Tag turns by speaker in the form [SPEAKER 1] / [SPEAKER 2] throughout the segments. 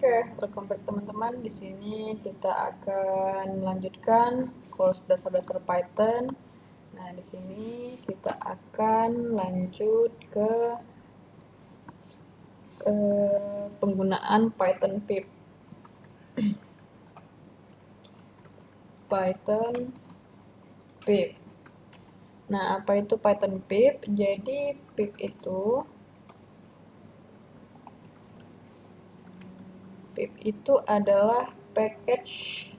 [SPEAKER 1] Oke, welcome back teman-teman. Di sini kita akan melanjutkan course dasar-dasar Python. Nah, di sini kita akan lanjut ke penggunaan Python pip. Python pip. Nah, apa itu Python pip? Jadi pip itu adalah package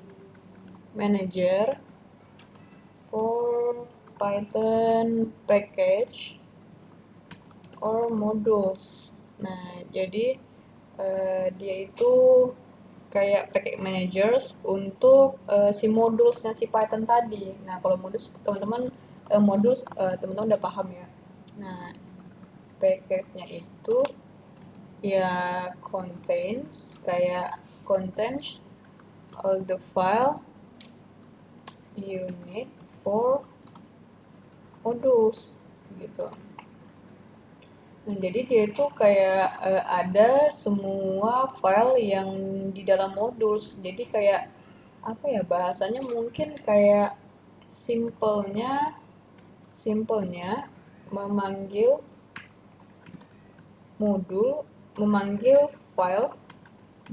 [SPEAKER 1] manager for Python package or modules. Nah, jadi dia itu kayak package managers untuk si modulsnya si Python tadi. Nah, kalau modus teman-teman modus teman-teman udah paham ya. Nah, package-nya itu ya contains all the file you need for modules gitu. Nah, jadi dia itu kayak ada semua file yang di dalam modules. Jadi kayak apa ya bahasanya mungkin kayak simpelnya memanggil memanggil file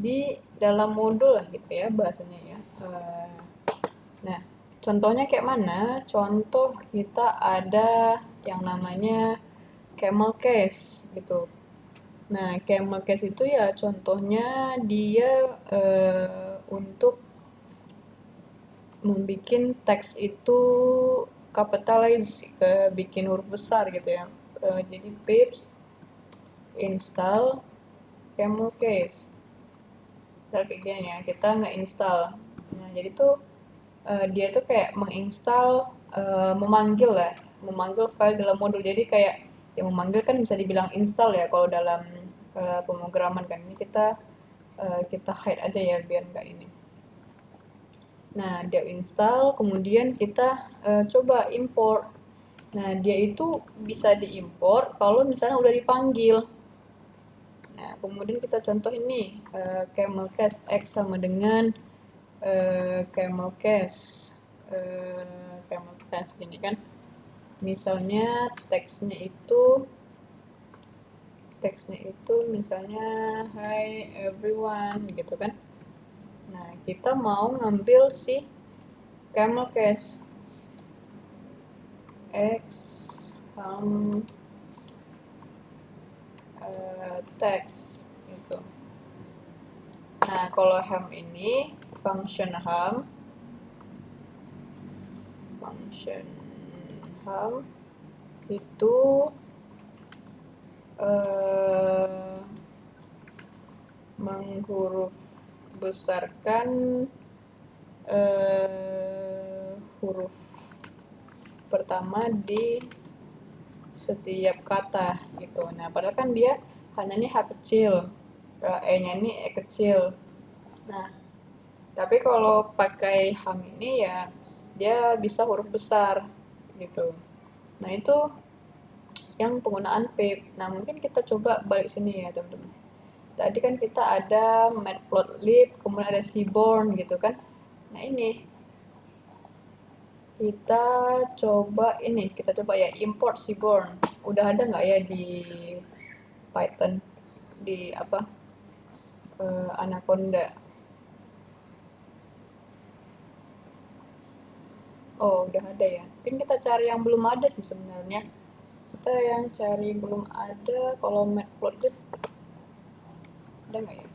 [SPEAKER 1] di dalam modul lah gitu ya bahasanya ya. Nah, contohnya kayak mana? Contoh kita ada yang namanya camel case gitu. Nah, camel case itu ya contohnya dia untuk membuat teks itu capitalize, bikin huruf besar gitu ya. Jadi pips install camel case. Kayak gini ya, kita nggak install. Nah, jadi tuh dia tuh kayak menginstal, memanggil file dalam modul. Jadi kayak yang memanggil kan bisa dibilang install ya kalau dalam pemrograman kan. Ini kita hide aja ya biar nggak ini. Nah, dia install, kemudian kita coba import. Nah, dia itu bisa diimport kalau misalnya udah dipanggil. Nah, kemudian kita contoh ini, camel case x sama dengan camel case gini kan. Misalnya teksnya itu misalnya hi everyone gitu kan. Nah, kita mau ngambil si camel case x text gitu. Nah, kalau ham ini function ham itu menghuruf besarkan huruf pertama di setiap kata gitu. Nah, padahal kan dia hanya nih H kecil, E-nya ini E kecil. Nah, tapi kalau pakai ham ini ya dia bisa huruf besar gitu. Nah, itu yang penggunaan pip. Nah, mungkin kita coba balik sini ya, teman-teman. Tadi kan kita ada matplotlib, kemudian ada seaborn gitu kan. Nah, ini kita coba ya import seaborn. Udah ada nggak ya di Python di apa Anaconda? Oh, udah ada ya. Mungkin kita cari yang belum ada sih sebenarnya. Kita yang cari belum ada. Kalau matplotlib ada nggak ya?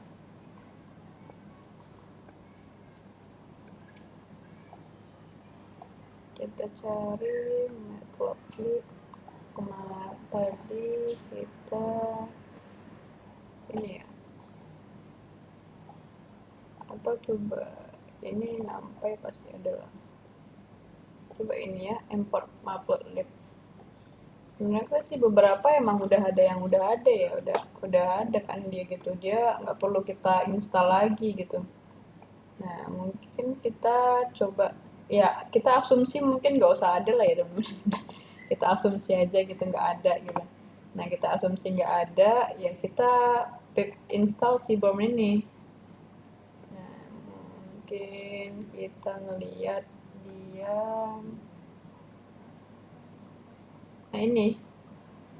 [SPEAKER 1] Kita cari matplotlib. Kemarin tadi kita ini ya, atau coba ini sampai pasti ada lah. Coba ini ya, import matplotlib. Sebenarnya sih beberapa emang udah ada ya, udah ada kan dia gitu. Dia nggak perlu kita install lagi gitu. Nah, mungkin kita coba ya kita asumsi mungkin nggak usah ada lah ya teman-teman. Kita asumsi aja gitu nggak ada gitu. Nah, kita asumsi nggak ada, ya kita pip install si BOM ini. mungkin kita ngeliat dia. Nah ini,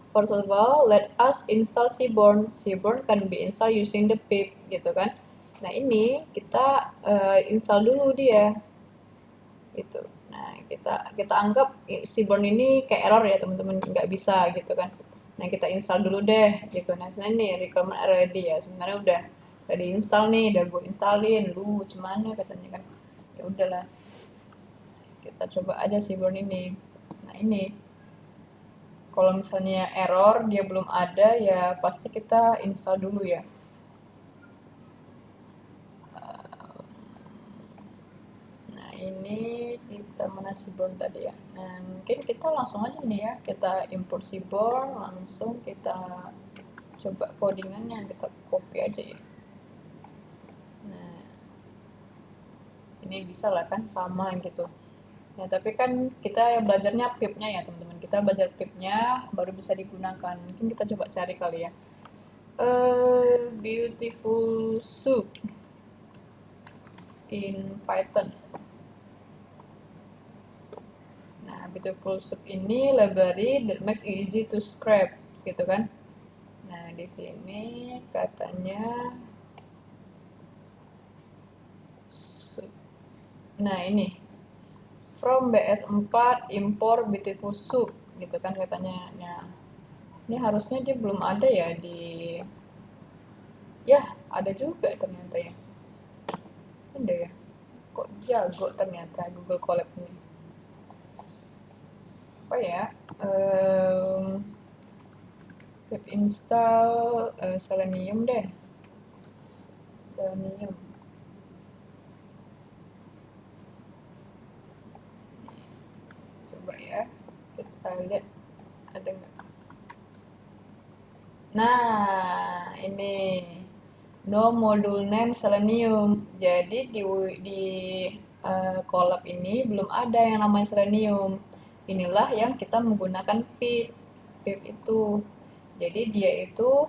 [SPEAKER 1] first of all, let us install Seaborn. Seaborn can be installed using the pip, gitu kan. Nah ini kita install dulu dia, gitu. Nah kita anggap Seaborn ini kayak error ya teman-teman, nggak bisa gitu kan. Nah kita install dulu deh, gitu. Nah sebenarnya nih requirement ready ya, sebenarnya udah diinstal nih, udah gue installin, lu cuman katanya kan. Ya udahlah, kita coba aja Seaborn ini. Nah ini, kalau misalnya error dia belum ada ya pasti kita install dulu ya. Nah ini kita mana Seaborn tadi ya. Nah mungkin kita langsung aja nih ya, kita import Seaborn, langsung kita coba codingannya, kita copy aja ya. Nah ini bisa lah kan, sama gitu. Nah tapi kan kita belajarnya pip-nya ya teman-teman, kita belajar pip-nya baru bisa digunakan. Mungkin kita coba cari kali ya. Beautiful soup in Python. Nah, beautiful soup ini library that makes it easy to scrape, gitu kan. Nah, di sini katanya soup. Nah, ini from BS4 import beautiful soup, gitu kan katanya. Nah, ini harusnya dia belum ada ya di, ya ada juga ternyata ya. Ada ya. Kok jago ternyata Google Colab ini. Apa ya? Pip install Selenium deh. Selenium. Coba ya, kita lihat ada nggak. Nah, ini no module name Selenium. Jadi di collab ini belum ada yang namanya Selenium. Inilah yang kita menggunakan pip. Pip itu. Jadi dia itu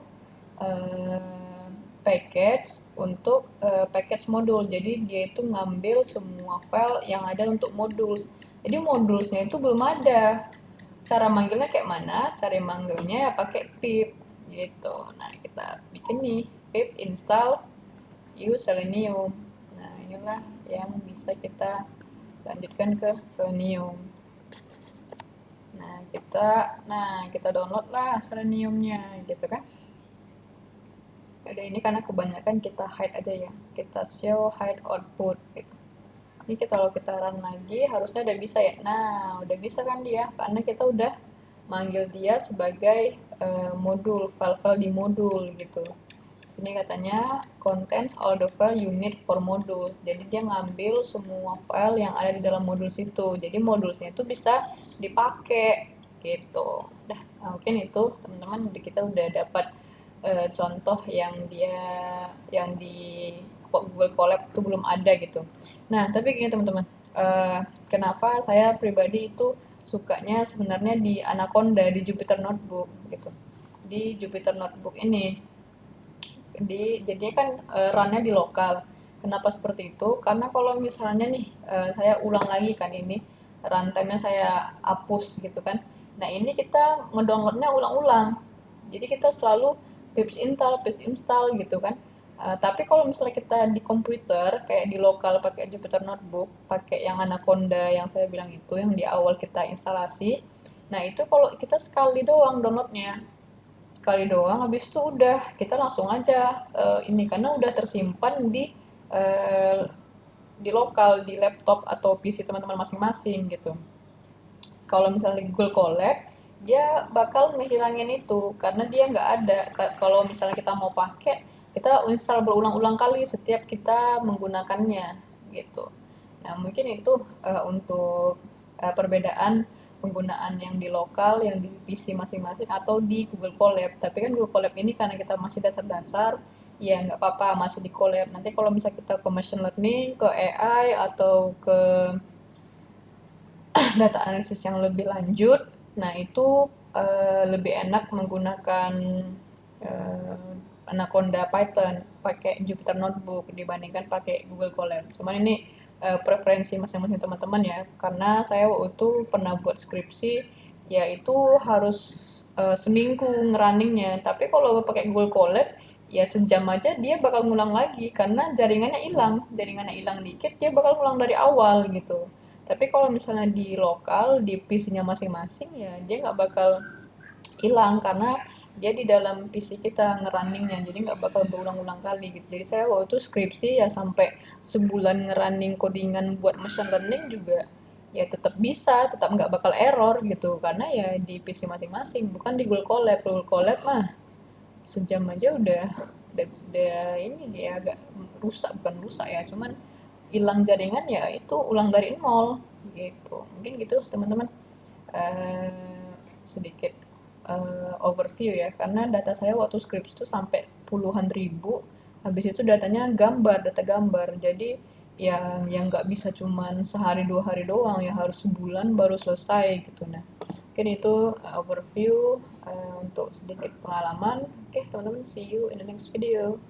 [SPEAKER 1] package untuk package modul. Jadi dia itu ngambil semua file yang ada untuk modul. Jadi modulsnya itu belum ada. Cara manggilnya kayak mana? Cara manggilnya ya pakai pip gitu. Nah, kita bikin nih pip install use Selenium. Nah, inilah yang bisa kita lanjutkan ke Selenium. Kita download lah Seleniumnya gitu kan. Ada ini karena kebanyakan kita hide aja ya. Kita show hide output gitu. Ini kalau kita run lagi harusnya udah bisa ya. Nah, udah bisa kan dia karena kita udah manggil dia sebagai modul, file-file di modul gitu. Sini katanya contains all the file you need for modules. Jadi dia ngambil semua file yang ada di dalam modul situ. Jadi modulnya itu bisa dipakai gitu. Nah, mungkin itu teman-teman kita udah dapat contoh yang di Google Colab itu belum ada gitu. Nah, tapi gini teman-teman, kenapa saya pribadi itu sukanya sebenarnya di Anaconda, di Jupyter Notebook gitu. Di Jupyter Notebook ini, jadinya kan run-nya di lokal. Kenapa seperti itu? Karena kalau misalnya nih saya ulang lagi kan ini, runtime-nya saya hapus gitu kan. Nah ini kita ngedownloadnya ulang-ulang. Jadi kita selalu pips install gitu kan. Tapi kalau misalnya kita di komputer kayak di lokal pakai Jupyter Notebook, pakai yang Anaconda yang saya bilang itu yang di awal kita instalasi. Nah itu kalau kita sekali doang downloadnya, sekali doang habis itu udah kita langsung aja ini karena udah tersimpan uh, di lokal di laptop atau PC teman-teman masing-masing gitu. Kalau misalnya di Google Colab dia bakal ngehilangin itu karena dia nggak ada. Kalau misalnya kita mau pakai kita install berulang-ulang kali setiap kita menggunakannya gitu. Nah mungkin itu untuk perbedaan penggunaan yang di lokal, yang di PC masing-masing atau di Google Colab. Tapi kan Google Colab ini karena kita masih dasar-dasar, ya nggak apa-apa masih di Colab. Nanti kalau misalnya kita ke machine learning, ke AI atau ke data analisis yang lebih lanjut, nah itu lebih enak menggunakan Anaconda Python pakai Jupyter Notebook dibandingkan pakai Google Colab. Cuman ini preferensi masing-masing teman-teman ya, karena saya waktu itu pernah buat skripsi, ya itu harus seminggu ngerunningnya. Tapi kalau pakai Google Colab, ya sejam aja dia bakal ngulang lagi karena jaringannya hilang dikit dia bakal ngulang dari awal gitu. Tapi kalau misalnya di lokal di PC-nya masing-masing ya dia nggak bakal hilang karena dia di dalam PC kita ngerunningnya jadi nggak bakal berulang-ulang kali gitu. Jadi saya waktu itu skripsi ya sampai sebulan ngerunning codingan buat machine learning juga ya tetap bisa, tetap nggak bakal error gitu karena ya di PC masing-masing bukan di Google Colab. Google Colab mah sejam aja udah ini dia agak rusak, bukan rusak ya, cuman hilang jaringan ya itu ulang dari nol gitu. Mungkin gitu teman-teman. Sedikit overview ya, karena data saya waktu skripsi itu sampai puluhan ribu, habis itu data gambar, jadi yang nggak bisa cuman sehari dua hari doang, ya harus sebulan baru selesai gitu. Nah mungkin itu overview untuk sedikit pengalaman. Oke teman-teman, see you in the next video.